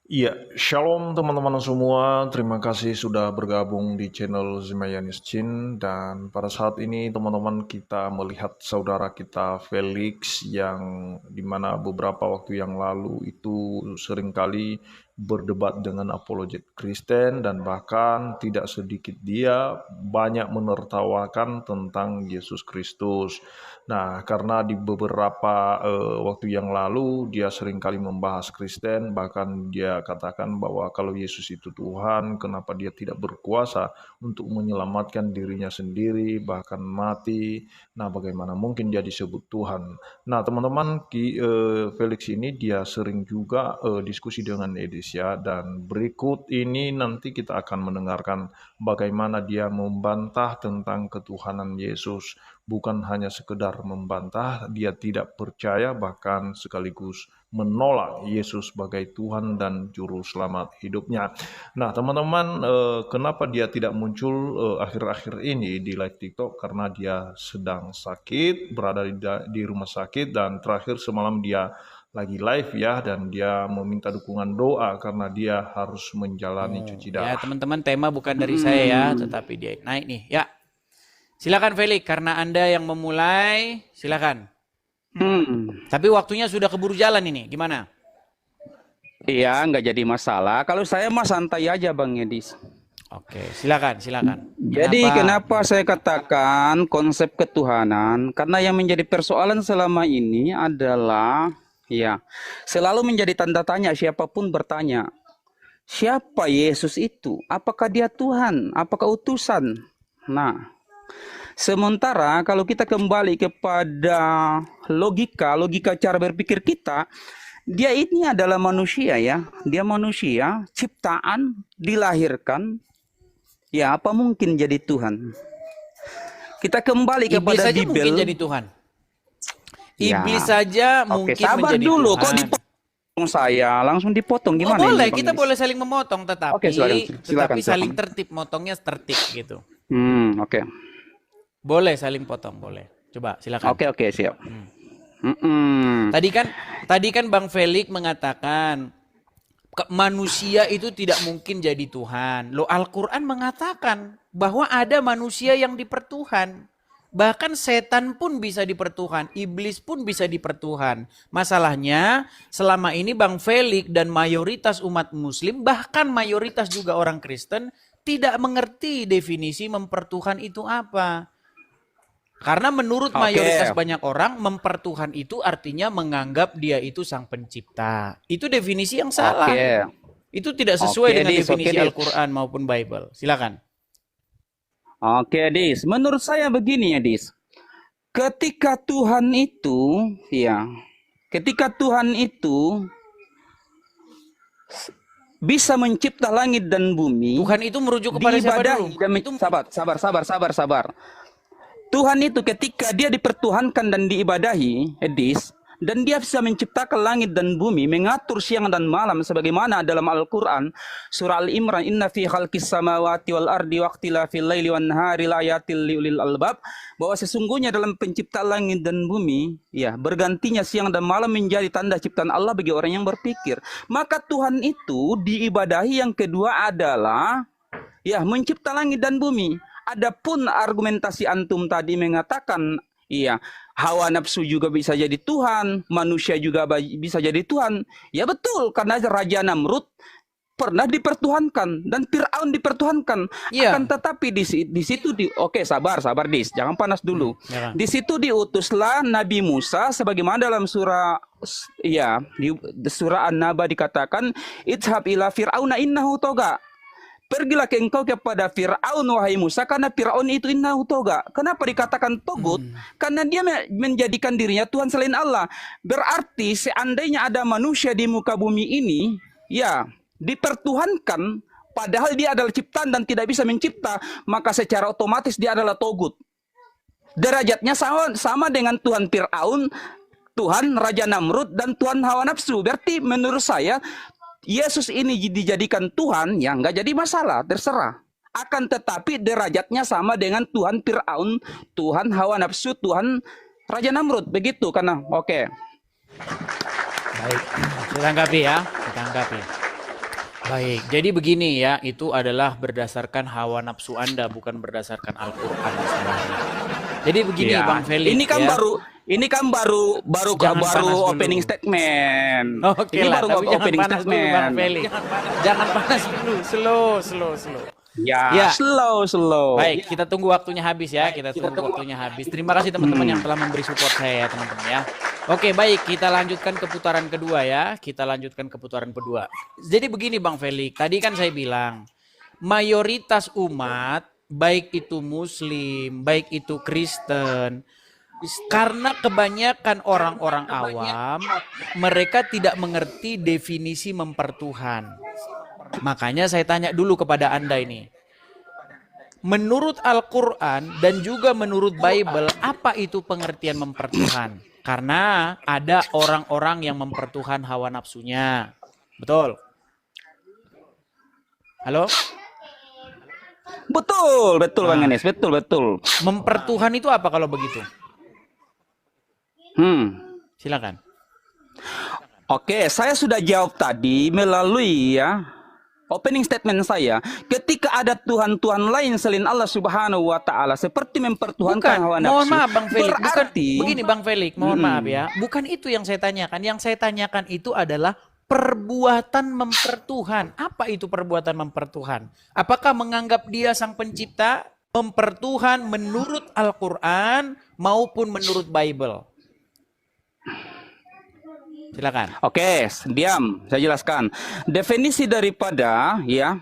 Iya, shalom teman-teman semua. Terima kasih sudah bergabung di channel Zimayanis Chin. Dan pada saat ini teman-teman kita melihat saudara kita Felix yang dimana beberapa waktu yang lalu itu seringkali berdebat dengan apologet Kristen dan bahkan tidak sedikit dia banyak menertawakan tentang Yesus Kristus. Nah, karena di beberapa waktu yang lalu dia seringkali membahas Kristen, bahkan dia katakan bahwa kalau Yesus itu Tuhan, kenapa dia tidak berkuasa untuk menyelamatkan dirinya sendiri, bahkan mati. Nah, bagaimana mungkin dia disebut Tuhan? Nah, teman-teman, Felix ini dia sering juga diskusi dengan Edisha, dan berikut ini nanti kita akan mendengarkan bagaimana dia membantah tentang ketuhanan Yesus. Bukan hanya sekedar membantah, dia tidak percaya bahkan sekaligus menolak Yesus sebagai Tuhan dan Juru Selamat hidupnya. Nah, teman-teman, kenapa dia tidak muncul akhir-akhir ini di live TikTok? Karena dia sedang sakit, berada di rumah sakit, dan terakhir semalam dia lagi live ya, dan dia meminta dukungan doa karena dia harus menjalani Oh, cuci ya darah. teman-teman, tema bukan dari saya ya, tetapi dia naik nih. Ya, silakan Felix, karena Anda yang memulai, silakan. Hmm, Tapi waktunya sudah keburu jalan ini, gimana? iya, nggak jadi masalah. Kalau saya mah santai aja, Bang Edis. Oke, silakan, silakan. Jadi Kenapa? kenapa saya katakan konsep ketuhanan? Karena yang menjadi persoalan selama ini adalah, ya, selalu menjadi tanda tanya siapapun bertanya, siapa Yesus itu? Apakah dia Tuhan? Apakah utusan? Nah, sementara kalau kita kembali kepada logika cara berpikir kita, dia ini adalah manusia ya. Dia manusia, ciptaan, dilahirkan. Ya, apa mungkin jadi Tuhan? Kita kembali Iblis kepada saja mungkin jadi Bible. Tuhan. Iblis Ya, saja oke, mungkin sabar menjadi dulu. Kok Tuhan. dipotong saya? Langsung dipotong Oh gimana ini, boleh, Bang kita Edis? boleh saling memotong, Oke, silakan, silakan, tetapi saling silakan. tertib, motongnya tertib gitu. Oke. Boleh saling potong, boleh. Coba, silakan. Oke, siap. Hmm. Mm-mm. Tadi kan Bang Felix mengatakan manusia itu tidak mungkin jadi Tuhan. Loh, Al-Quran mengatakan bahwa ada manusia yang dipertuhan. Bahkan setan pun bisa dipertuhan, iblis pun bisa dipertuhan. Masalahnya selama ini Bang Felix dan mayoritas umat muslim, bahkan mayoritas juga orang Kristen, tidak mengerti definisi mempertuhan itu apa. Karena menurut mayoritas Oke, banyak orang, mempertuhan itu artinya menganggap dia itu sang pencipta. Itu definisi yang salah. oke, Itu tidak sesuai oke, dengan oke, definisi Dis. Al-Quran maupun Bible. Silakan. Oke, Dis. Menurut saya begini ya, Dis. Ketika Tuhan itu, ya, ketika Tuhan itu bisa mencipta langit dan bumi, Tuhan itu merujuk kepada siapa dulu? diibadahi dan Itu sabar. Tuhan itu ketika dia dipertuhankan dan diibadahi, Edis, dan dia bisa menciptakan langit dan bumi, mengatur siang dan malam sebagaimana dalam Al-Qur'an surah Al-Imran, inna fi khalqis samawati wal ardi waqtilafil laili wan nahari laayatil liulil albab, bahwa sesungguhnya dalam penciptaan langit dan bumi, ya, bergantinya siang dan malam menjadi tanda ciptaan Allah bagi orang yang berpikir. Maka Tuhan itu diibadahi. Yang kedua adalah, ya, mencipta langit dan bumi. Adapun argumentasi antum tadi mengatakan, iya, hawa nafsu juga bisa jadi Tuhan, manusia juga bisa jadi Tuhan. Ya betul, karena Raja Namrud pernah dipertuhankan dan Fir'aun dipertuhankan. iya. Akan tetapi di situ oke, sabar Dis, jangan panas dulu. Ya kan? Di situ diutuslah Nabi Musa sebagaimana dalam surah, ya, di surah An-Naba dikatakan, idhab ila fir'auna innahu toga. Pergilah ke engkau kepada Fir'aun, wahai Musa, karena Fir'aun itu innahu toga. Kenapa dikatakan togut? Karena dia menjadikan dirinya Tuhan selain Allah. Berarti seandainya ada manusia di muka bumi ini, ya, dipertuhankan, padahal dia adalah ciptaan dan tidak bisa mencipta, maka secara otomatis dia adalah togut. Derajatnya sama dengan Tuhan Fir'aun, Tuhan Raja Namrud, dan Tuhan hawa nafsu. Berarti menurut saya Yesus ini dijadikan Tuhan, ya nggak jadi masalah, terserah. Akan tetapi derajatnya sama dengan Tuhan Fir'aun, Tuhan hawa nafsu, Tuhan Raja Namrud. Begitu karena, oke. Baik. Kita tanggapi ya. Kita tanggapi. Baik, jadi begini ya, itu adalah berdasarkan hawa nafsu Anda, bukan berdasarkan Al-Quran sebenarnya. Jadi begini Iya, Bang Felix ini kan ya, baru ini kan baru baru jangan panas baru dulu. opening statement. Oke Ini lah, baru tapi jangan opening panas dulu Bang statement. Felix. Jangan panas dulu, slow. Ya, Ya, slow. baik, kita tunggu waktunya habis ya. Kita tunggu waktunya habis. Terima kasih teman-teman yang telah memberi support saya ya teman-teman ya. Oke, baik, kita lanjutkan ke putaran kedua ya. Kita lanjutkan ke putaran kedua. Jadi begini Bang Felix, tadi kan saya bilang mayoritas umat, baik itu Muslim, baik itu Kristen, karena kebanyakan orang-orang awam, mereka tidak mengerti definisi mempertuhan. Makanya saya tanya dulu kepada Anda ini. Menurut Al-Quran dan juga menurut Bible, apa itu pengertian mempertuhan? Karena ada orang-orang yang mempertuhan hawa nafsunya. Betul? Halo? Betul Bang Enes, betul. Mempertuhan itu apa kalau begitu? Silakan. Oke, saya sudah jawab tadi melalui ya opening statement saya. Ketika ada Tuhan-Tuhan lain selain Allah Subhanahu wa taala seperti mempertuhankan hawa nafsu. Mohon maaf Bang Felix, bukan berarti begini Bang Felix, mohon maaf ya. Bukan itu yang saya tanyakan. Yang saya tanyakan itu adalah perbuatan mempertuhan. Apa itu perbuatan mempertuhan? Apakah menganggap dia sang pencipta? Mempertuhan menurut Al-Quran maupun menurut Bible? Silakan. Oke, diam. Saya jelaskan. Definisi daripada ya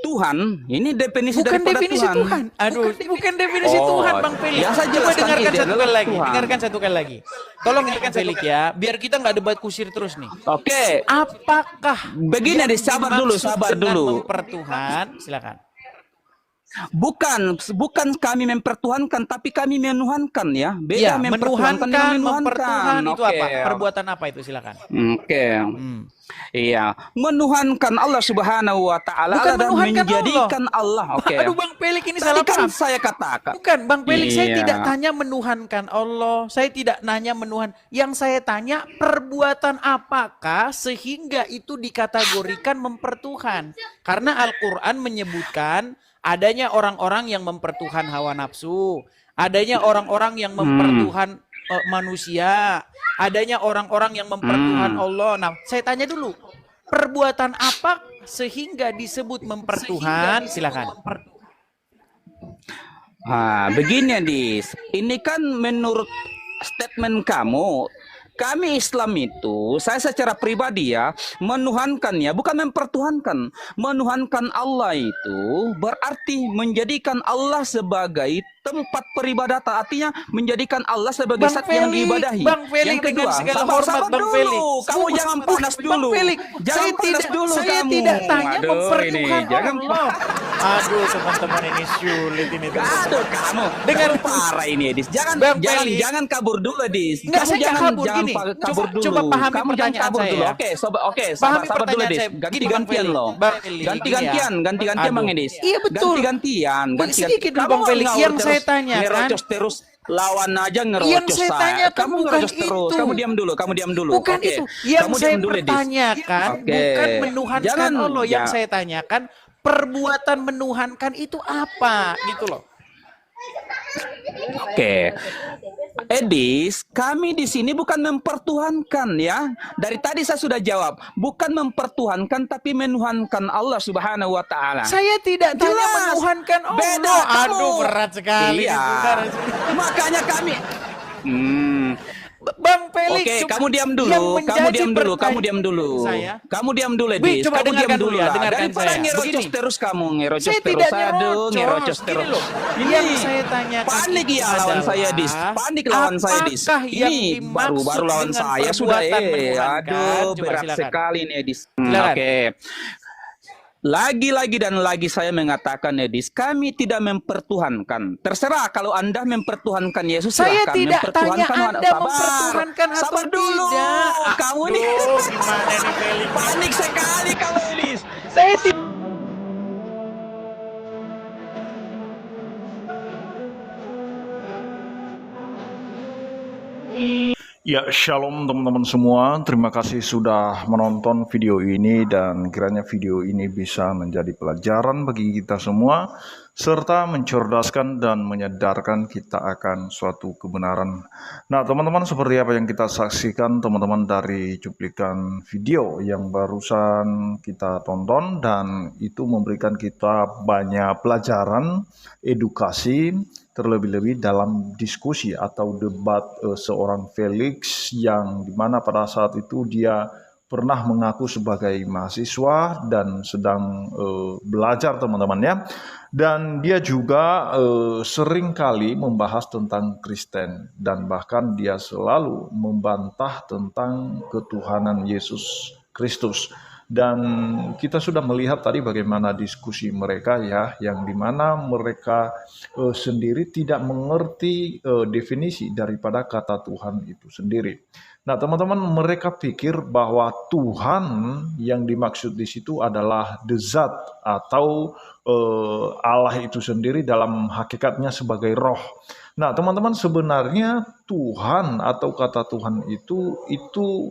Tuhan, ini definisi Bukan daripada definisi Tuhan. Aduh, bukan definisi Oh, Tuhan Bang Felix. ya saya Coba jelaskan dengarkan ini satu adalah kali lagi. Tuhan. Dengarkan satu kali lagi. Tolong dengarkan Felix ya, biar kita nggak debat kusir terus nih. Oke, Apakah begini yang deh, sabar dimaksud dengan dulu. mempertuhan? Silakan. Bukan kami mempertuhankan, tapi kami menuhankan ya. Beda Ya, mempertuhankan dengan mempertuhan itu Oke. apa? Perbuatan apa itu? Silakan. Oke. Iya, menuhankan Allah Subhanahu wa taala Bukan adalah menuhankan menjadikan Allah. Oke. Aduh Bang Felix ini Tadi salah kan paham. saya katakan. Bukan Bang Felix, saya Iya. tidak tanya menuhankan Allah. Saya tidak nanya menuhan. Yang saya tanya perbuatan apakah sehingga itu dikategorikan mempertuhan. Karena Al-Quran menyebutkan adanya orang-orang yang mempertuhan hawa nafsu. Adanya orang-orang yang mempertuhan manusia. Adanya orang-orang yang mempertuhan Allah. Nah, saya tanya dulu. Perbuatan apa sehingga disebut mempertuhan? Silakan. Begini Dis, ini kan menurut statement kamu, kami Islam itu, saya secara pribadi ya, menuhankan ya, bukan mempertuhankan. Menuhankan Allah itu berarti menjadikan Allah sebagai tempat peribadatan, artinya menjadikan Allah sebagai zat yang diibadahi. Bang Felix, Yang kedua, dengan segala hormat Bang dulu. Felix. Kamu jangan panas dulu. Bang Felix, Jangan panas dulu saya kamu. tidak tanya Aduh, mempertuhan ini, jangan Allah. Aduh teman-teman ini sulit ini. Aduh kamu Dengan parah ini Edis. Bang Felix. Jangan kabur dulu Edis. Enggak, Kamu saya nggak kabur, gini. kabur dulu. Coba pahami Kamu jangan pertanyaan kabur saya dulu. ya. Oke, Pahami sabar dulu pertanyaan Edis. saya. Gini, Bang Ganti-gantian Felix. loh. Bang Felix, Ganti-gantian Aduh. Bang Edis. Iya betul. Ganti-gantian. Sedikit dulu Bang Felix. Yang saya tanya kan. Ngerocos terus. Lawan aja ngerocos. Yang saya tanyakan Kamu bukan ngerocos terus. itu. Kamu diam dulu. Bukan Oke. itu. Yang Kamu saya diam dulu, Edis. pertanyakan Oke. bukan menuhankan Jangan, Allah. Yang ya. saya tanyakan perbuatan menuhankan itu apa gitu loh. Oke. Edis, kami di sini bukan mempertuhankan ya. Dari tadi saya sudah jawab, bukan mempertuhankan tapi menuhankan Allah Subhanahu wa taala. Saya tidak tanya Jelas. menuhankan Allah. Beda kamu. Aduh berat sekali. Iya. ini, saudara. Makanya kami Bang Felix. Oke, coba- kamu diam yang dulu, menjadi kamu diam dulu, pertanyaan kamu diam dulu. Saya. Kamu diam dulu, Wih, Edis. coba Kamu diam dengarkan dulu dulu ya, lah. dengarkan Daripada saya. ngerocos Begini. terus kamu, ngerocos Saya terus. tidak Aduh, ngerocos Gini terus. loh, Ini yang saya tanyakan panik itu ya lawan adalah, saya, Dis. Panik lawan saya, Dis. apakah yang Ini dimaksud baru lawan dengan saya sudah perbuatan menuhankan? aduh, Coba berat silakan. sekali nih, Dis. Silakan. Oke. Lagi-lagi dan lagi saya mengatakan, Edis, kami tidak mempertuhankan. Terserah kalau Anda mempertuhankan Yesus, Saya silahkan. tidak tanya Mempertuhankan Anda mempertuhankan atau sabar dulu. tidak. Kamu nih Aduh, gimana nih Felix? panik sekali kamu, Edis. Saya tidak. Ya, shalom teman-teman semua. Terima kasih sudah menonton video ini dan kiranya video ini bisa menjadi pelajaran bagi kita semua serta mencerdaskan dan menyadarkan kita akan suatu kebenaran. Nah, teman-teman, seperti apa yang kita saksikan teman-teman dari cuplikan video yang barusan kita tonton, dan itu memberikan kita banyak pelajaran, edukasi, terlebih-lebih dalam diskusi atau debat seorang Felix yang dimana pada saat itu dia pernah mengaku sebagai mahasiswa dan sedang belajar teman-teman ya. Dan dia juga sering kali membahas tentang Kristen dan bahkan dia selalu membantah tentang ketuhanan Yesus Kristus. Dan kita sudah melihat tadi bagaimana diskusi mereka ya, yang dimana mereka sendiri tidak mengerti definisi daripada kata Tuhan itu sendiri. Nah, teman-teman, mereka pikir bahwa Tuhan yang dimaksud di situ adalah the zat atau Allah itu sendiri dalam hakikatnya sebagai roh. Nah, teman-teman, sebenarnya Tuhan atau kata Tuhan itu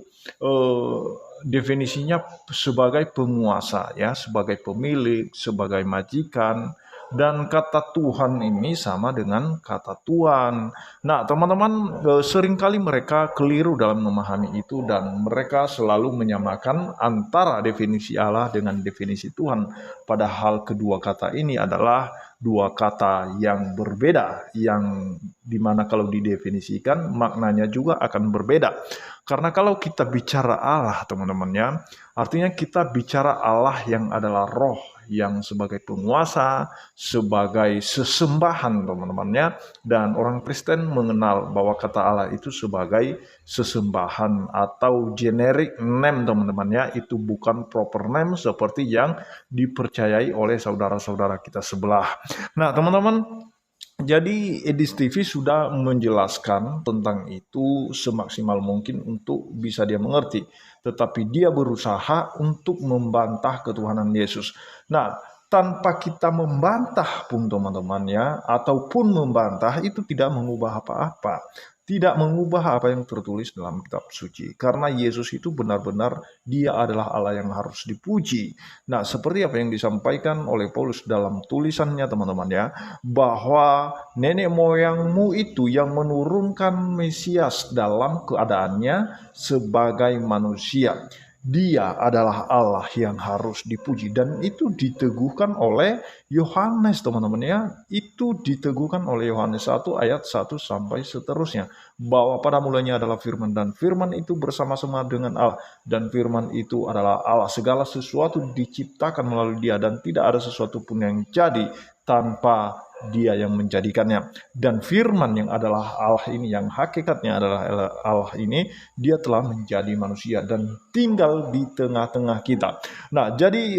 definisinya sebagai penguasa ya, sebagai pemilik, sebagai majikan, dan kata Tuhan ini sama dengan kata Tuhan. Nah, teman-teman, seringkali mereka keliru dalam memahami itu dan mereka selalu menyamakan antara definisi Allah dengan definisi Tuhan. Padahal kedua kata ini adalah dua kata yang berbeda, yang dimana kalau didefinisikan maknanya juga akan berbeda. Karena kalau kita bicara Allah, teman-teman ya, artinya kita bicara Allah yang adalah roh, yang sebagai penguasa, sebagai sesembahan, teman-teman ya. Dan orang Kristen mengenal bahwa kata Allah itu sebagai sesembahan atau generic name, teman-teman ya. Itu bukan proper name seperti yang dipercayai oleh saudara-saudara kita sebelah. Nah, teman-teman, jadi Edis TV sudah menjelaskan tentang itu semaksimal mungkin untuk bisa dia mengerti. Tetapi dia berusaha untuk membantah ketuhanan Yesus. Nah, tanpa kita membantah pun teman-teman ya, ataupun membantah itu tidak mengubah apa-apa. Tidak mengubah apa yang tertulis dalam kitab suci. Karena Yesus itu benar-benar dia adalah Allah yang harus dipuji. Nah, seperti apa yang disampaikan oleh Paulus dalam tulisannya teman-teman ya, bahwa nenek moyangmu itu yang menurunkan Mesias dalam keadaannya sebagai manusia. Dia adalah Allah yang harus dipuji, dan itu diteguhkan oleh Yohanes teman-teman ya. Itu diteguhkan oleh Yohanes 1 ayat 1 sampai seterusnya, bahwa pada mulanya adalah firman dan firman itu bersama-sama dengan Allah dan firman itu adalah Allah. Segala sesuatu diciptakan melalui dia dan tidak ada sesuatu pun yang jadi tanpa dia yang menjadikannya. Dan firman yang adalah Allah ini, yang hakikatnya adalah Allah ini, dia telah menjadi manusia dan tinggal di tengah-tengah kita. Nah, jadi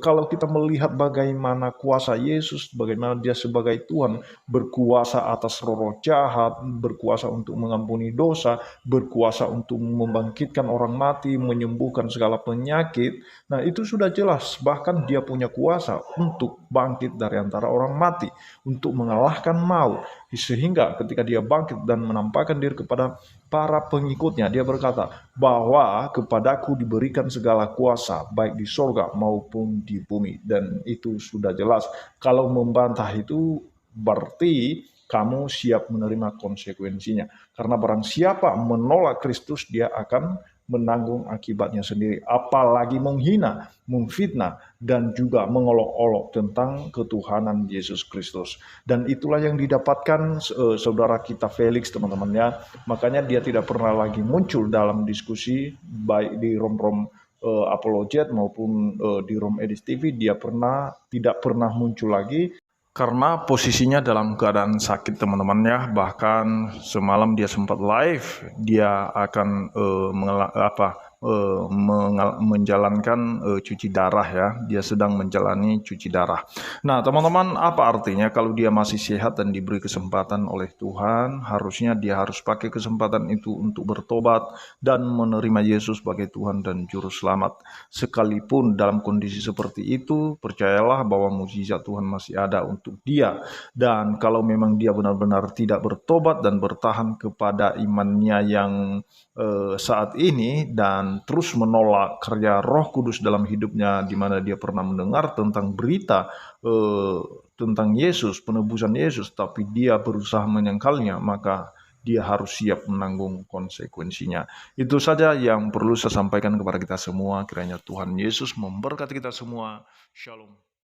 kalau kita melihat bagaimana kuasa Yesus, bagaimana dia sebagai Tuhan berkuasa atas roh jahat, berkuasa untuk mengampuni dosa, berkuasa untuk membangkitkan orang mati, menyembuhkan segala penyakit. Nah, itu sudah jelas. Bahkan dia punya kuasa untuk bangkit dari antara orang mati, untuk mengalahkan maut. Sehingga ketika dia bangkit dan menampakkan diri kepada para pengikutnya, dia berkata bahwa kepadaku diberikan segala kuasa baik di sorga maupun di bumi. Dan itu sudah jelas. Kalau membantah itu berarti kamu siap menerima konsekuensinya. Karena barang siapa menolak Kristus, dia akan menanggung akibatnya sendiri. Apalagi menghina, memfitnah, dan juga mengolok-olok tentang ketuhanan Yesus Kristus. Dan itulah yang didapatkan saudara kita Felix teman-teman ya. Makanya dia tidak pernah lagi muncul dalam diskusi baik di rom-rom Apologet maupun di Rom Edis TV. Dia tidak pernah muncul lagi karena posisinya dalam keadaan sakit teman-teman ya. Bahkan semalam dia sempat live, dia akan menjalankan cuci darah ya. Dia sedang menjalani cuci darah. Nah, teman-teman, apa artinya kalau dia masih sehat dan diberi kesempatan oleh Tuhan, harusnya dia harus pakai kesempatan itu untuk bertobat dan menerima Yesus sebagai Tuhan dan Juru Selamat. Sekalipun dalam kondisi seperti itu, percayalah bahwa mukjizat Tuhan masih ada untuk dia. Dan kalau memang dia benar-benar tidak bertobat dan bertahan kepada imannya yang saat ini dan terus menolak karya Roh Kudus dalam hidupnya, di mana dia pernah mendengar tentang berita tentang Yesus, penebusan Yesus, tapi dia berusaha menyangkalnya, maka dia harus siap menanggung konsekuensinya. Itu saja yang perlu saya sampaikan kepada kita semua. Kiranya Tuhan Yesus memberkati kita semua. Shalom.